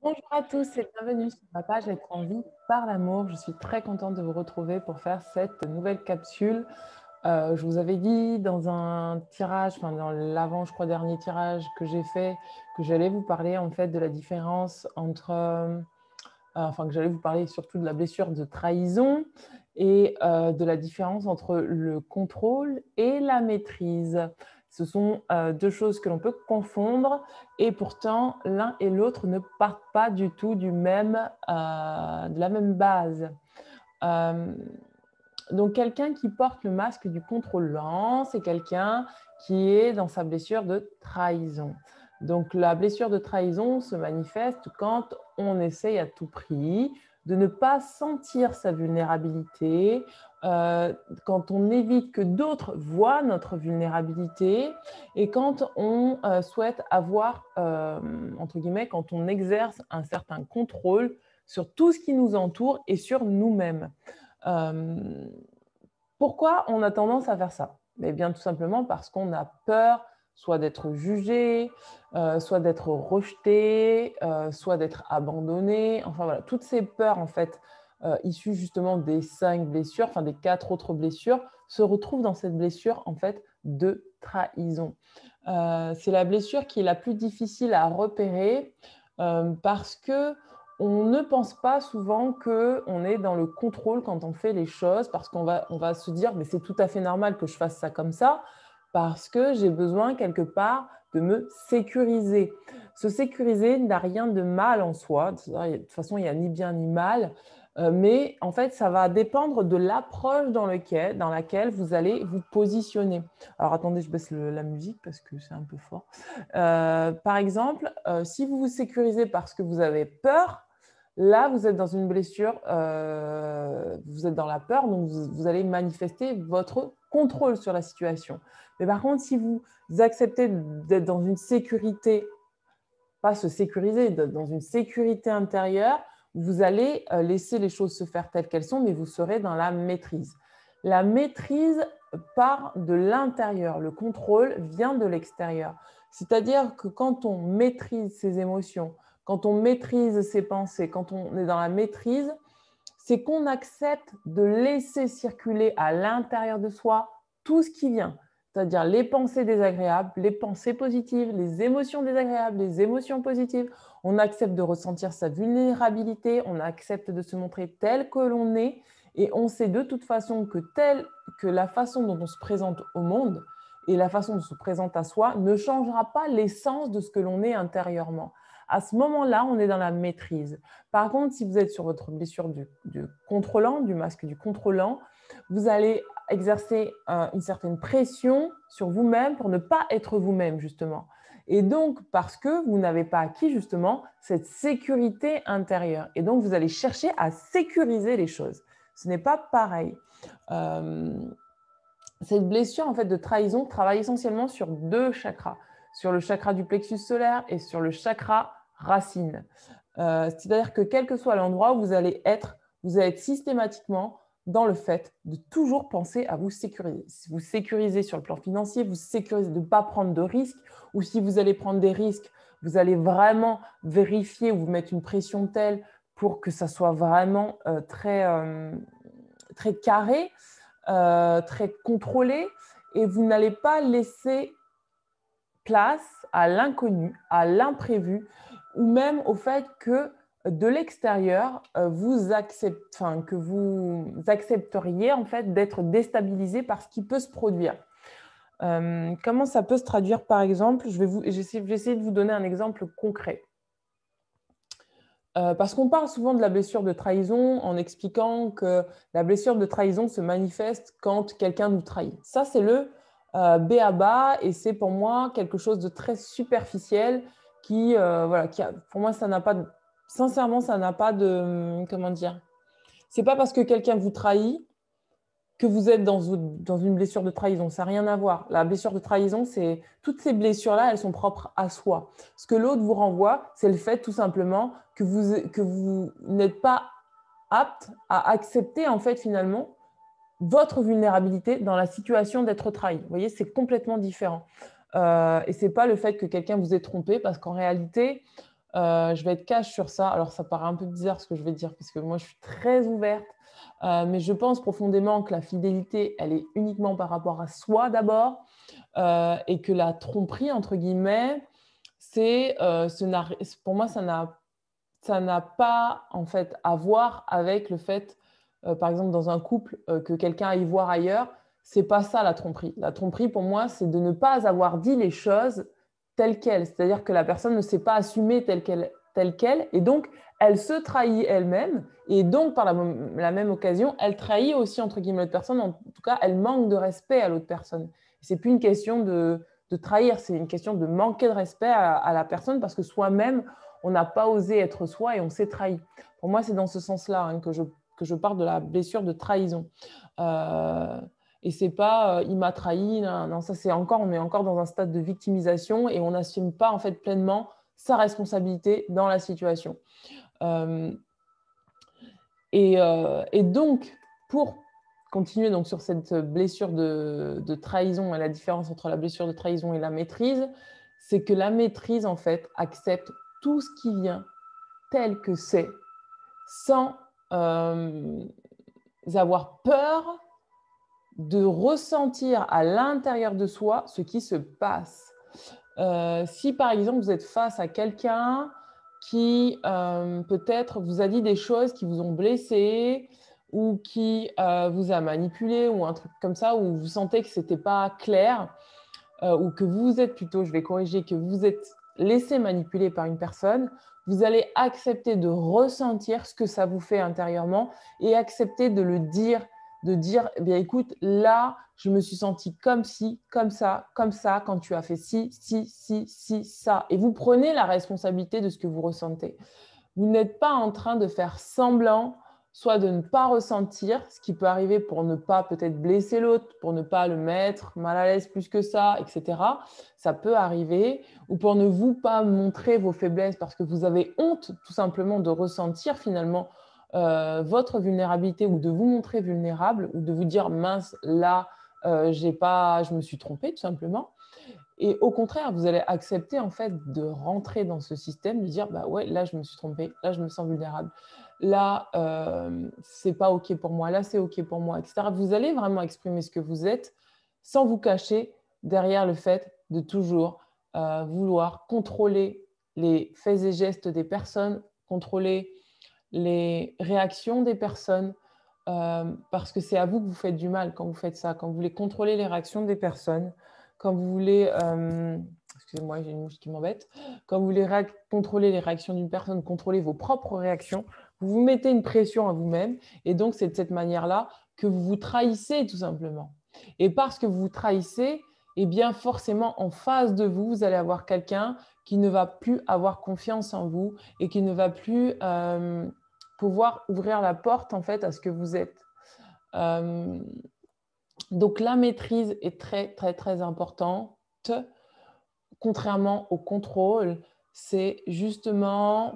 Bonjour à tous et bienvenue sur ma page Être en vie par l'amour. Je suis très contente de vous retrouver pour faire cette nouvelle capsule. Je vous avais dit dans un tirage, enfin dans l'avant, je crois, dernier tirage que j'ai fait, que j'allais vous parler en fait de la différence entre, enfin que j'allais vous parler surtout de la blessure de trahison et de la différence entre le contrôle et la maîtrise. Ce sont deux choses que l'on peut confondre et pourtant l'un et l'autre ne partent pas du tout de la même base. Euh, donc quelqu'un qui porte le masque du contrôlant, c'est quelqu'un qui est dans sa blessure de trahison. Donc la blessure de trahison se manifeste quand on essaye à tout prix de ne pas sentir sa vulnérabilité, quand on évite que d'autres voient notre vulnérabilité et quand on souhaite avoir, entre guillemets, quand on exerce un certain contrôle sur tout ce qui nous entoure et sur nous-mêmes. Euh, Pourquoi on a tendance à faire ça? Eh bien, tout simplement parce qu'on a peur soit d'être jugé, soit d'être rejeté, soit d'être abandonné. Enfin voilà, toutes ces peurs en fait issues justement des 5 blessures, enfin des 4 autres blessures, se retrouvent dans cette blessure en fait de trahison. C'est la blessure qui est la plus difficile à repérer parce que on ne pense pas souvent qu'on est dans le contrôle quand on fait les choses, parce on va se dire, mais c'est tout à fait normal que je fasse ça comme ça, parce que j'ai besoin quelque part de me sécuriser. Se sécuriser n'a rien de mal en soi. De toute façon, il n'y a ni bien ni mal. Mais en fait, ça va dépendre de l'approche dans laquelle vous allez vous positionner. Alors, attendez, je baisse la musique parce que c'est un peu fort. Par exemple, si vous vous sécurisez parce que vous avez peur, là, vous êtes dans une blessure, vous êtes dans la peur, donc vous allez manifester votre contrôle sur la situation. Mais par contre, si vous acceptez d'être dans une sécurité, pas se sécuriser, d'être dans une sécurité intérieure, vous allez laisser les choses se faire telles qu'elles sont, mais vous serez dans la maîtrise. La maîtrise part de l'intérieur, le contrôle vient de l'extérieur. C'est-à-dire que quand on maîtrise ses émotions, quand on maîtrise ses pensées, quand on est dans la maîtrise, c'est qu'on accepte de laisser circuler à l'intérieur de soi tout ce qui vient, c'est-à-dire les pensées désagréables, les pensées positives, les émotions désagréables, les émotions positives. On accepte de ressentir sa vulnérabilité, on accepte de se montrer tel que l'on est et on sait de toute façon que la façon dont on se présente au monde et la façon dont on se présente à soi ne changera pas l'essence de ce que l'on est intérieurement. À ce moment-là, on est dans la maîtrise. Par contre, si vous êtes sur votre blessure du contrôlant, du masque du contrôlant, vous allez exercer une certaine pression sur vous-même pour ne pas être vous-même, justement. Et donc, parce que vous n'avez pas acquis, justement, cette sécurité intérieure. Et donc, vous allez chercher à sécuriser les choses. Ce n'est pas pareil. Cette blessure, en fait, de trahison travaille essentiellement sur deux chakras, sur le chakra du plexus solaire et sur le chakra racine. C'est-à-dire que quel que soit l'endroit où vous allez être systématiquement dans le fait de toujours penser à vous sécuriser. Si vous sécurisez sur le plan financier, vous sécurisez de ne pas prendre de risques, ou si vous allez prendre des risques, vous allez vraiment vérifier ou vous mettre une pression telle pour que ça soit vraiment très carré, très contrôlé, et vous n'allez pas laisser place à l'inconnu, à l'imprévu, ou même au fait que de l'extérieur, que vous accepteriez en fait d'être déstabilisé par ce qui peut se produire. Comment ça peut se traduire par exemple? Je vais essayer de vous donner un exemple concret. Parce qu'on parle souvent de la blessure de trahison en expliquant que la blessure de trahison se manifeste quand quelqu'un nous trahit. Ça, c'est le b.a.-ba et c'est pour moi quelque chose de très superficiel pour moi, ça n'a pas de, sincèrement, ça n'a pas de, comment dire, c'est pas parce que quelqu'un vous trahit que vous êtes dans une blessure de trahison. Ça n'a rien à voir. La blessure de trahison, c'est toutes ces blessures-là, elles sont propres à soi. Ce que l'autre vous renvoie, c'est le fait tout simplement que vous n'êtes pas apte à accepter en fait finalement votre vulnérabilité dans la situation d'être trahi. Vous voyez, c'est complètement différent. Et c'est pas le fait que quelqu'un vous ait trompé, parce qu'en réalité, Je vais être cash sur ça. Alors, ça paraît un peu bizarre ce que je vais dire, parce que moi, je suis très ouverte. Mais je pense profondément que la fidélité, elle est uniquement par rapport à soi d'abord. Et que la tromperie, entre guillemets, pour moi, ça n'a pas en fait à voir avec le fait, par exemple, dans un couple, que quelqu'un aille voir ailleurs. C'est pas ça la tromperie. La tromperie, pour moi, c'est de ne pas avoir dit les choses telles quelles. C'est-à-dire que la personne ne s'est pas assumée telle qu'elle, et donc elle se trahit elle-même, et donc par la même occasion, elle trahit aussi entre guillemets l'autre personne. En tout cas, elle manque de respect à l'autre personne. C'est plus une question de trahir, c'est une question de manquer de respect à la personne parce que soi-même, on n'a pas osé être soi et on s'est trahi. Pour moi, c'est dans ce sens-là hein, que je parle de la blessure de trahison. Et c'est pas il m'a trahi, non, ça c'est encore, on est encore dans un stade de victimisation et on n'assume pas en fait pleinement sa responsabilité dans la situation. Et donc, pour continuer donc sur cette blessure de trahison et la différence entre la blessure de trahison et la maîtrise, c'est que la maîtrise, en fait, accepte tout ce qui vient tel que c'est, sans avoir peur de ressentir à l'intérieur de soi ce qui se passe. Si, par exemple, vous êtes face à quelqu'un qui peut-être vous a dit des choses qui vous ont blessé ou qui vous a manipulé ou un truc comme ça, où vous sentez que ce n'était pas clair ou que vous êtes plutôt, je vais corriger, que vous êtes laissé manipuler par une personne, vous allez accepter de ressentir ce que ça vous fait intérieurement et accepter de le dire, de dire, eh bien écoute, là, je me suis sentie comme ci, comme ça, quand tu as fait ci, ça. Et vous prenez la responsabilité de ce que vous ressentez. Vous n'êtes pas en train de faire semblant, soit de ne pas ressentir, ce qui peut arriver pour ne pas peut-être blesser l'autre, pour ne pas le mettre mal à l'aise plus que ça, etc. Ça peut arriver. Ou pour ne vous pas montrer vos faiblesses parce que vous avez honte tout simplement de ressentir finalement votre vulnérabilité ou de vous montrer vulnérable ou de vous dire mince, là, je me suis trompée tout simplement. Et au contraire, vous allez accepter en fait de rentrer dans ce système, de dire bah ouais, là je me suis trompée, là je me sens vulnérable, là c'est pas ok pour moi, là c'est ok pour moi, etc. Vous allez vraiment exprimer ce que vous êtes sans vous cacher derrière le fait de toujours vouloir contrôler les faits et gestes des personnes, contrôler les réactions des personnes, parce que c'est à vous que vous faites du mal quand vous faites ça, quand vous voulez contrôler les réactions des personnes, quand vous voulez, excusez-moi, j'ai une mouche qui m'embête, quand vous voulez contrôler les réactions d'une personne, contrôler vos propres réactions, vous vous mettez une pression à vous-même et donc c'est de cette manière-là que vous vous trahissez tout simplement. Et parce que vous vous trahissez, eh bien forcément en face de vous, vous allez avoir quelqu'un qui ne va plus avoir confiance en vous et qui ne va plus pouvoir ouvrir la porte en fait à ce que vous êtes. Donc la maîtrise est très très très importante. Contrairement au contrôle, c'est justement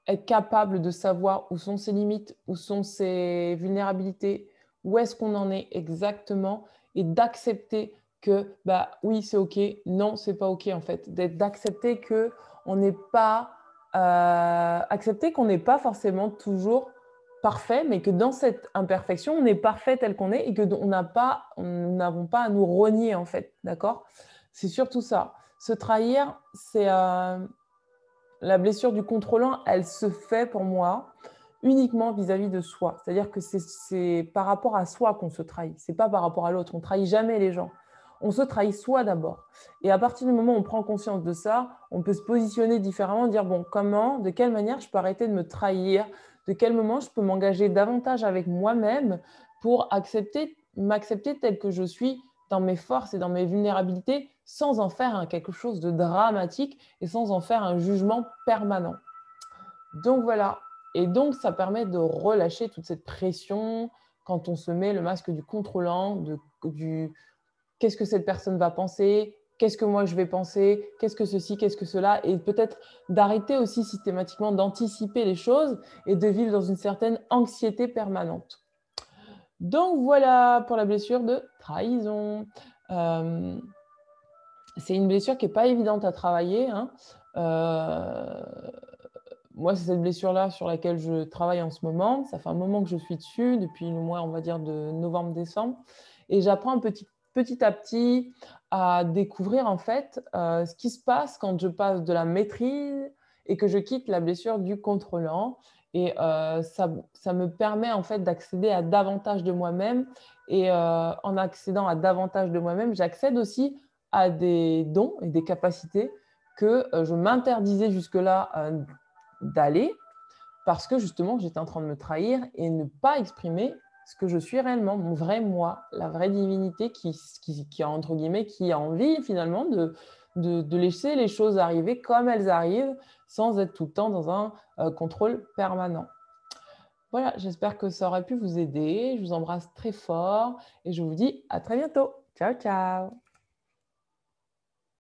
être capable de savoir où sont ses limites, où sont ses vulnérabilités, où est-ce qu'on en est exactement et d'accepter que bah oui c'est ok, non c'est pas ok en fait, d'accepter que on n'est pas accepter qu'on n'est pas forcément toujours parfait, mais que dans cette imperfection on est parfait tel qu'on est et que nous n'avons pas à nous renier en fait, d'accord? C'est surtout ça. Se trahir, c'est la blessure du contrôlant, elle se fait pour moi uniquement vis-à-vis de soi. C'est-à-dire que c'est par rapport à soi qu'on se trahit. C'est pas par rapport à l'autre. On trahit jamais les gens. On se trahit soi d'abord. Et à partir du moment où on prend conscience de ça, on peut se positionner différemment, dire bon, comment, de quelle manière je peux arrêter de me trahir, de quel moment je peux m'engager davantage avec moi-même pour m'accepter tel que je suis dans mes forces et dans mes vulnérabilités sans en faire quelque chose de dramatique et sans en faire un jugement permanent. Donc voilà. Et donc, ça permet de relâcher toute cette pression quand on se met le masque du contrôlant, du qu'est-ce que cette personne va penser, qu'est-ce que moi je vais penser, qu'est-ce que ceci, qu'est-ce que cela, et peut-être d'arrêter aussi systématiquement d'anticiper les choses et de vivre dans une certaine anxiété permanente. Donc voilà pour la blessure de trahison. C'est une blessure qui n'est pas évidente à travailler, hein. moi, c'est cette blessure-là sur laquelle je travaille en ce moment. Ça fait un moment que je suis dessus, depuis le mois, on va dire, de novembre-décembre. Et j'apprends petit à petit à découvrir, en fait, ce qui se passe quand je passe de la maîtrise et que je quitte la blessure du contrôlant. Et ça me permet, en fait, d'accéder à davantage de moi-même. Et en accédant à davantage de moi-même, j'accède aussi à des dons et des capacités que je m'interdisais jusque-là d'aller parce que justement j'étais en train de me trahir et ne pas exprimer ce que je suis réellement, mon vrai moi, la vraie divinité qui a entre guillemets, qui a envie finalement de laisser les choses arriver comme elles arrivent sans être tout le temps dans un contrôle permanent. Voilà, j'espère que ça aurait pu vous aider. Je vous embrasse très fort et je vous dis à très bientôt. Ciao, ciao!